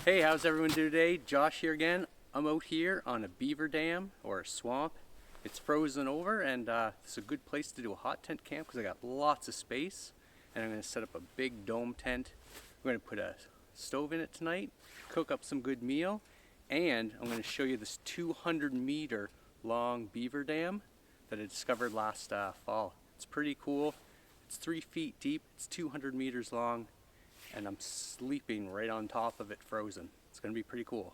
Hey, how's everyone doing today? Josh here again. I'm out here on a beaver dam or a swamp. It's frozen over and it's a good place to do a hot tent camp because I got lots of space and I'm going to set up a big dome tent. I'm going to put a stove in it tonight, cook up some good meal, and I'm going to show you this 200-meter long beaver dam that I discovered last fall. It's pretty cool. It's 3 feet deep, it's 200 meters long, and I'm sleeping right on top of it frozen. It's gonna be pretty cool.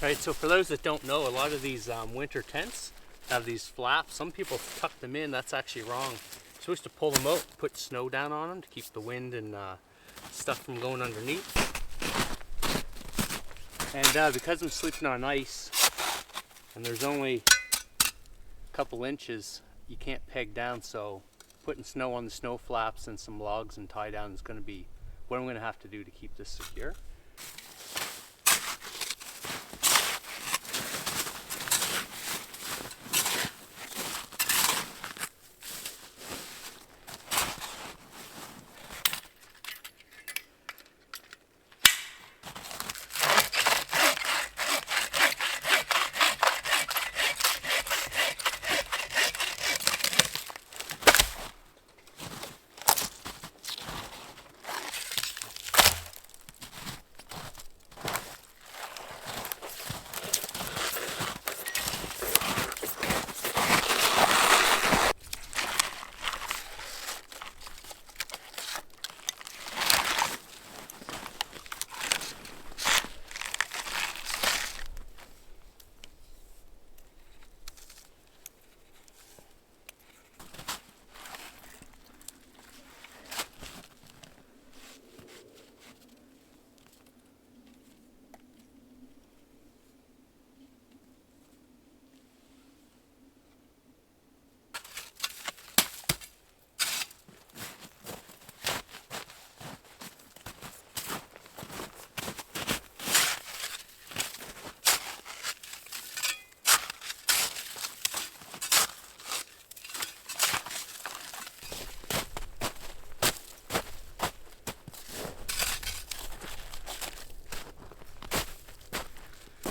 Alright, so for those that don't know, a lot of these winter tents have these flaps. Some people tuck them in. That's actually wrong. You're supposed to pull them out, put snow down on them to keep the wind and stuff from going underneath. And because I'm sleeping on ice and there's only a couple inches, you can't peg down, so putting snow on the snow flaps and some logs and tie down is going to be what I'm going to have to do to keep this secure.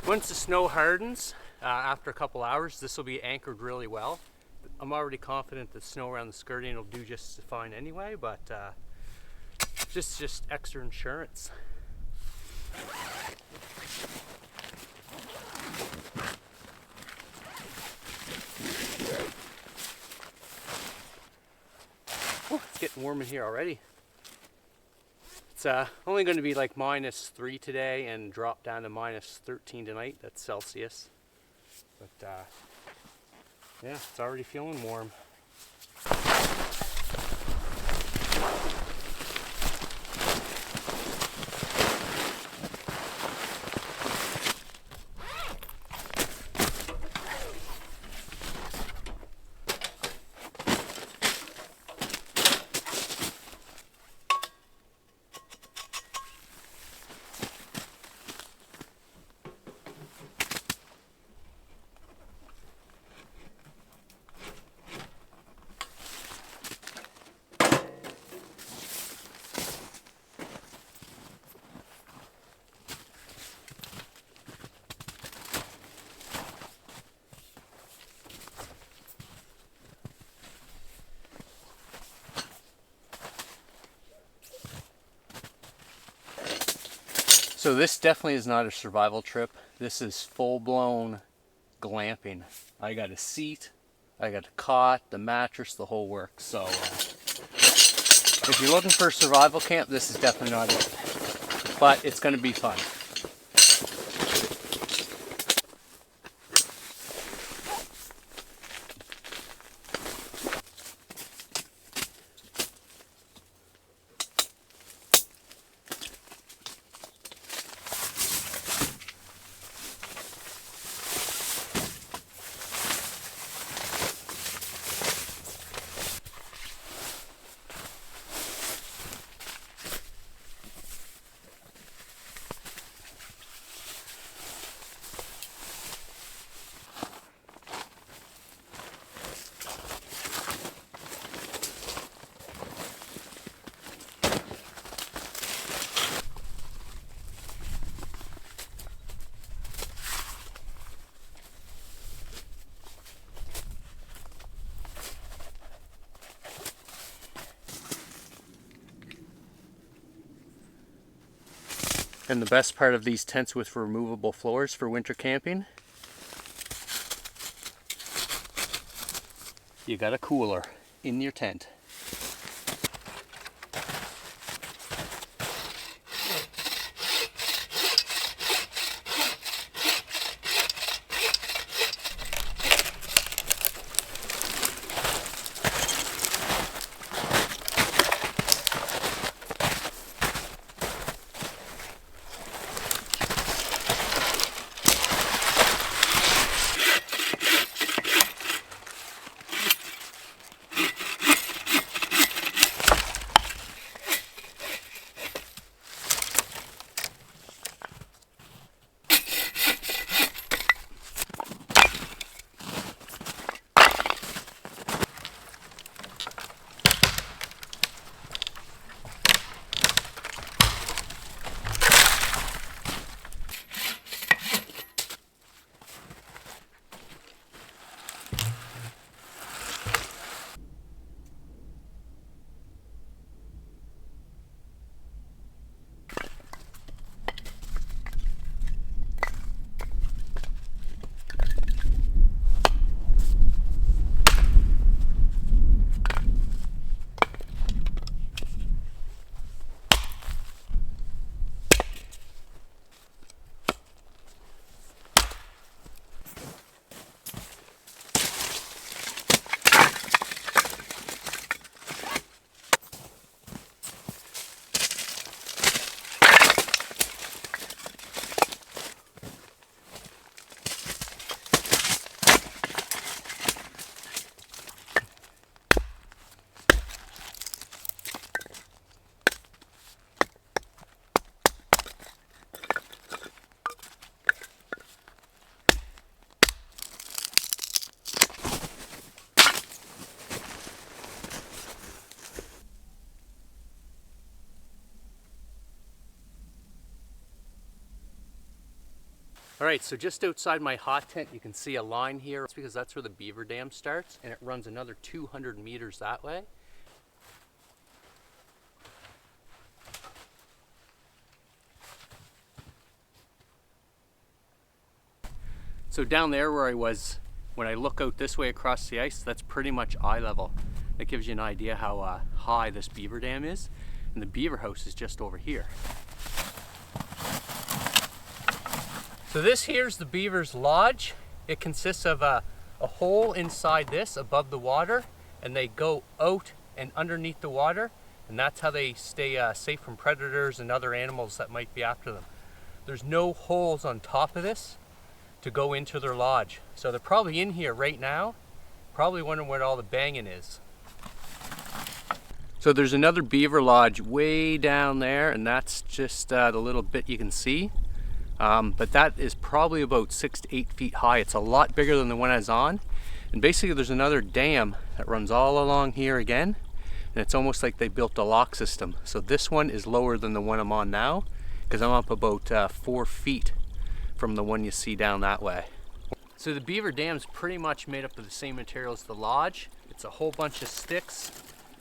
Once the snow hardens, after a couple hours, this will be anchored really well. I'm already confident the snow around the skirting will do just fine anyway, but just extra insurance. Oh, it's getting warm in here already. It's only going to be like -3 today and drop down to -13 tonight. That's Celsius. But yeah, it's already feeling warm. So this definitely is not a survival trip. This is full-blown glamping. I got a seat, I got a cot, the mattress, the whole works. So if you're looking for a survival camp, this is definitely not it. But it's going to be fun. And the best part of these tents with removable floors for winter camping, you got a cooler in your tent. All right, so just outside my hot tent, you can see a line here. It's because that's where the beaver dam starts, and it runs another 200 meters that way. So down there where I was, when I look out this way across the ice, that's pretty much eye level. That gives you an idea how high this beaver dam is. And the beaver house is just over here. So this here's the beaver's lodge. It consists of a hole inside this above the water, and they go out and underneath the water, and that's how they stay safe from predators and other animals that might be after them. There's no holes on top of this to go into their lodge. So they're probably in here right now, probably wondering what all the banging is. So there's another beaver lodge way down there, and that's just the little bit you can see. But that is probably about 6 to 8 feet high. It's a lot bigger than the one I was on. And basically there's another dam that runs all along here again. And it's almost like they built a lock system. So this one is lower than the one I'm on now, because I'm up about 4 feet from the one you see down that way. So the beaver dam's pretty much made up of the same material as the lodge. It's a whole bunch of sticks,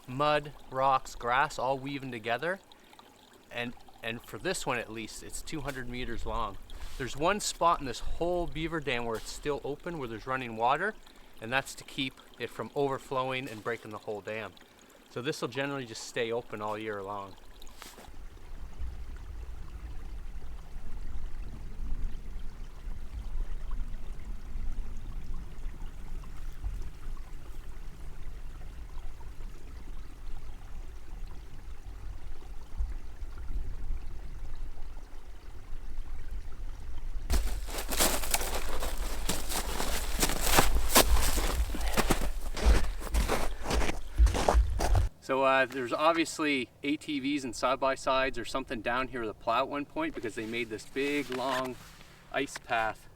mud, rocks, grass, all weaving together. And and for this one at least, it's 200 meters long. There's one spot in this whole beaver dam where it's still open, where there's running water, and that's to keep it from overflowing and breaking the whole dam. So this will generally just stay open all year long. So there's obviously ATVs and side-by-sides or something down here with a plow at one point, because they made this big long ice path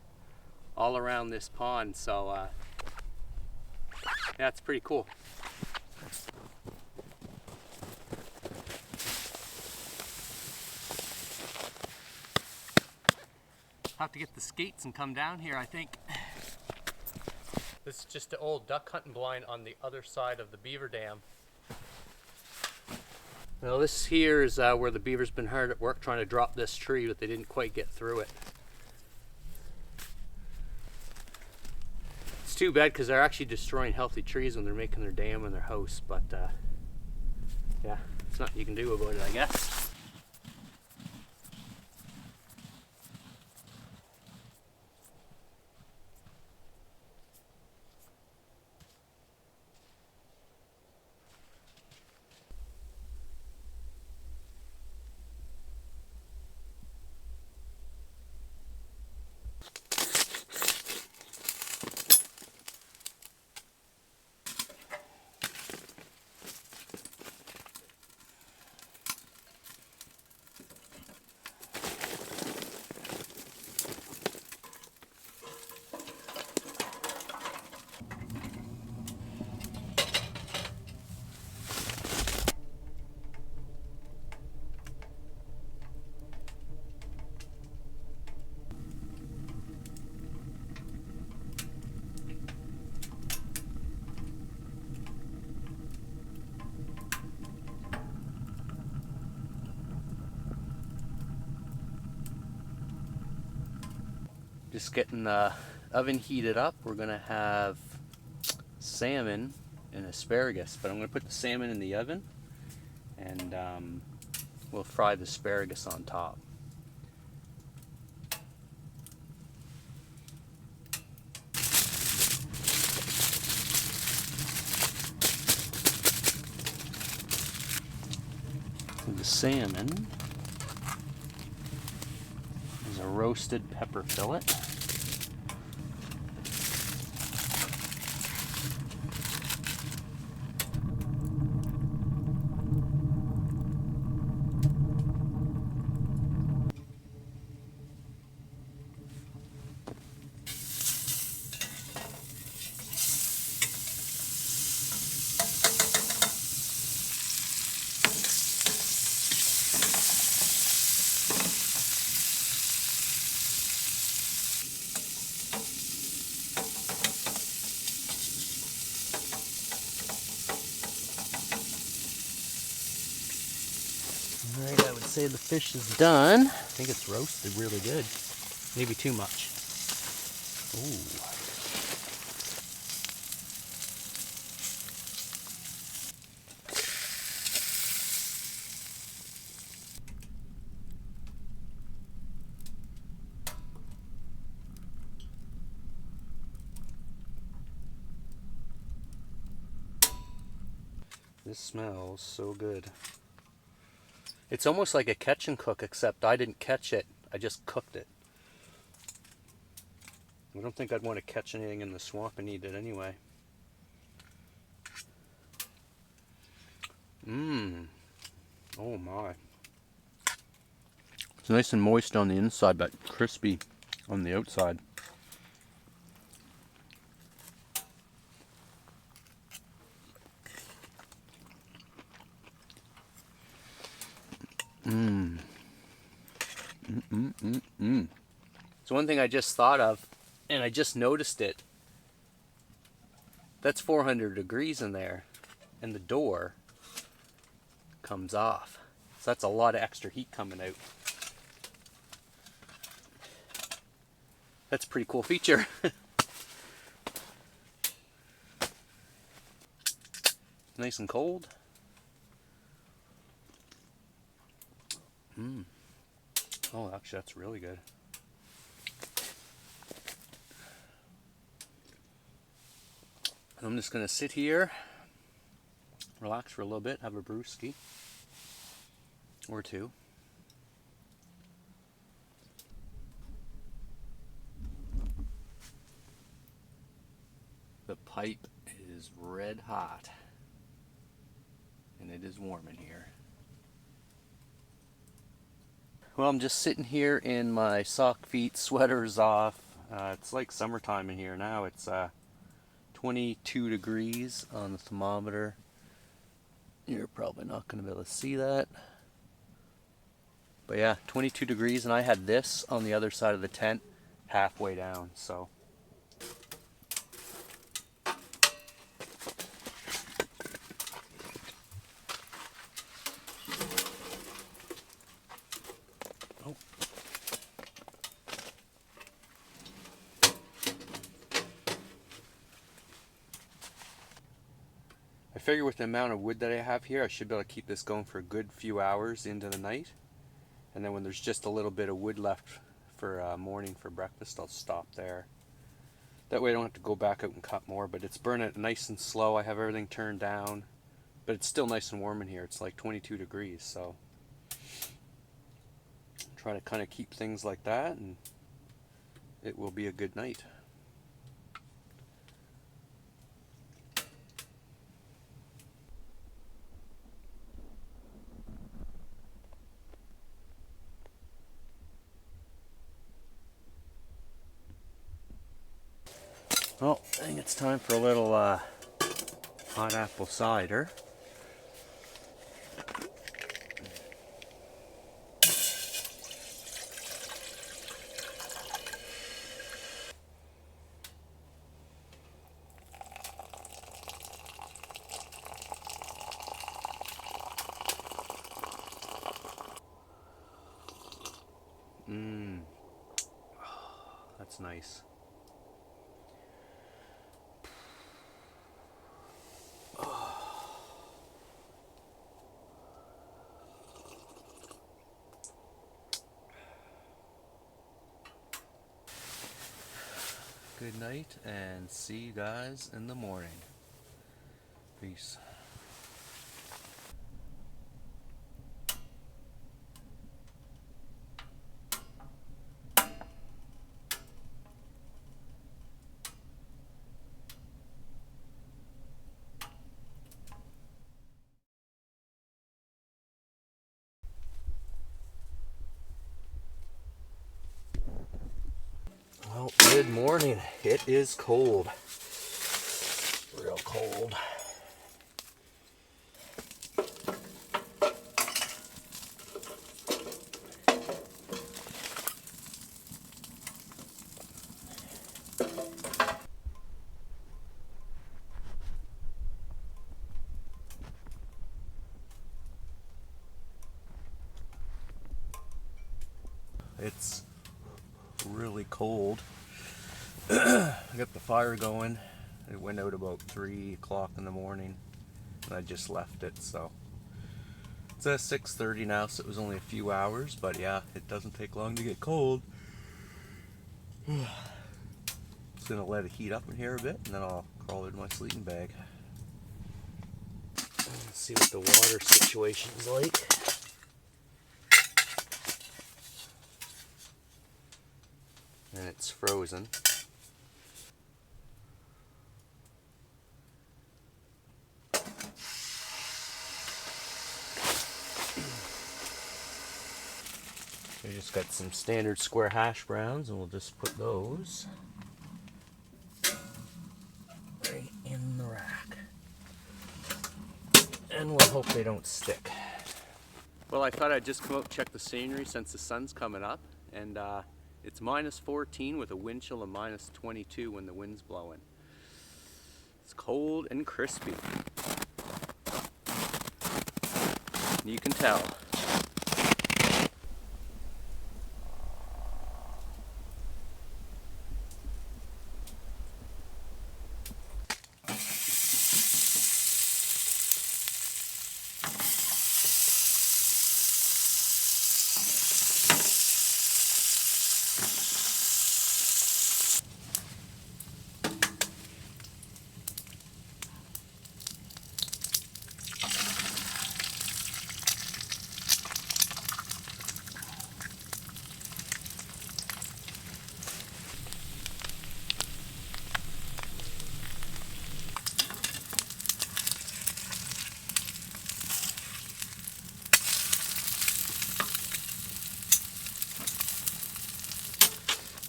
all around this pond. So yeah, it's pretty cool. Have to get the skates and come down here, I think. This is just the old duck hunting blind on the other side of the beaver dam. Now this here is where the beaver's been hard at work trying to drop this tree, but they didn't quite get through it. It's too bad because they're actually destroying healthy trees when they're making their dam and their house, but yeah, there's nothing you can do about it, I guess. Just getting the oven heated up. We're gonna have salmon and asparagus, but I'm gonna put the salmon in the oven and we'll fry the asparagus on top. So the salmon is a roasted pepper fillet. Alright, I would say the fish is done. I think it's roasted really good. Maybe too much. Ooh. This smells so good. It's almost like a catch and cook, except I didn't catch it, I just cooked it. I don't think I'd want to catch anything in the swamp and eat it anyway. Mmm. Oh my. It's nice and moist on the inside, but crispy on the outside. Mmm. So one thing I just thought of, and I just noticed it, that's 400 degrees in there, and the door comes off. So that's a lot of extra heat coming out. That's a pretty cool feature. Nice and cold. Oh, actually that's really good. I'm just gonna sit here, relax for a little bit, have a brewski or two. The pipe is red hot and it is warm in here. Well, I'm just sitting here in my sock feet, sweaters off. It's like summertime in here now. It's 22 degrees on the thermometer. You're probably not going to be able to see that. But yeah, 22 degrees, and I had this on the other side of the tent halfway down, so. Oh. I figure with the amount of wood that I have here, I should be able to keep this going for a good few hours into the night. And then when there's just a little bit of wood left for morning for breakfast, I'll stop there. That way I don't have to go back out and cut more, but it's burning nice and slow. I have everything turned down, but it's still nice and warm in here. It's like 22 degrees, so try to kind of keep things like that and it will be a good night. Well, I think it's time for a little hot apple cider. That's nice. Good night, and see you guys in the morning. Peace. Well, good morning. It is cold. Real cold. It's really cold. I got the fire going. It went out about 3 o'clock in the morning and I just left it, so it's at 6:30 now, so it was only a few hours, but yeah, it doesn't take long to get cold. Just gonna let it heat up in here a bit and then I'll crawl into my sleeping bag. Let's see what the water situation is like. And it's frozen. We just got some standard square hash browns and we'll just put those right in the rack. And we'll hope they don't stick. Well, I thought I'd just come out and check the scenery since the sun's coming up, and it's -14 with a wind chill of -22 when the wind's blowing. It's cold and crispy. You can tell.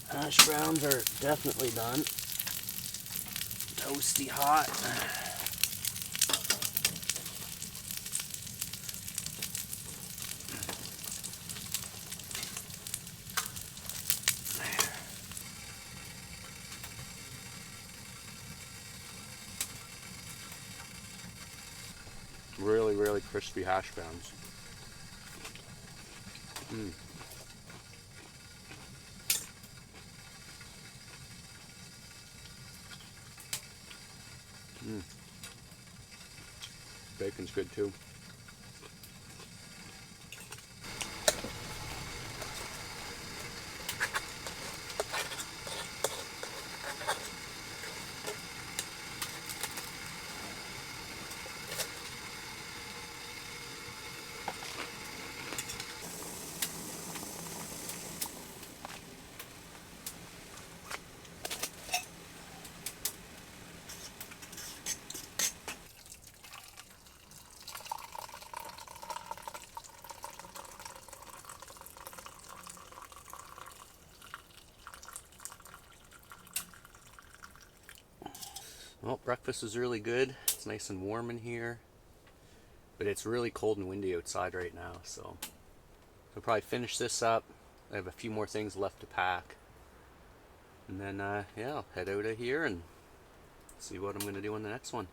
Hash browns are definitely done. Toasty hot. Really, really crispy hash browns. Bacon's good too. Well, breakfast is really good. It's nice and warm in here, but it's really cold and windy outside right now, so I'll probably finish this up. I have a few more things left to pack, and then yeah, I'll head out of here and see what I'm going to do on the next one.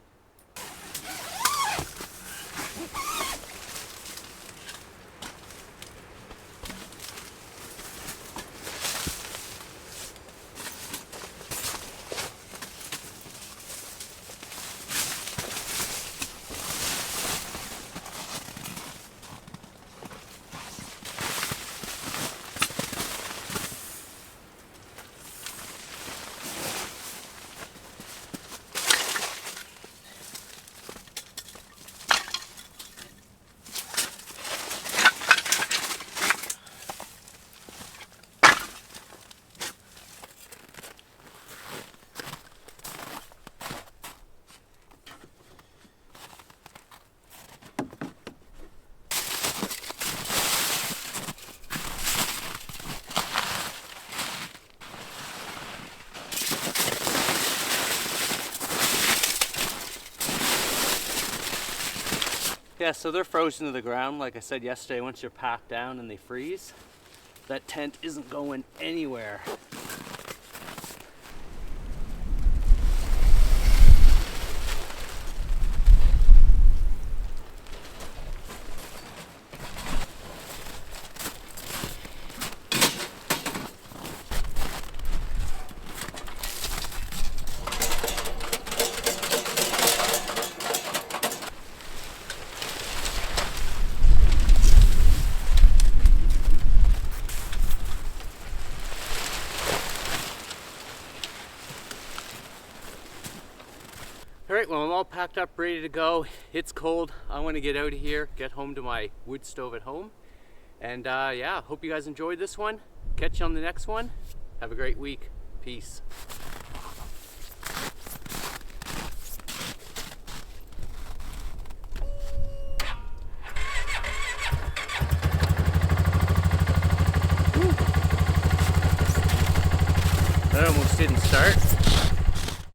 Yeah, so they're frozen to the ground. Like I said yesterday, once you're packed down and they freeze, that tent isn't going anywhere. All right, well, I'm all packed up, ready to go. It's cold. I want to get out of here, get home to my wood stove at home. And yeah, hope you guys enjoyed this one. Catch you on the next one. Have a great week. Peace. That almost didn't start.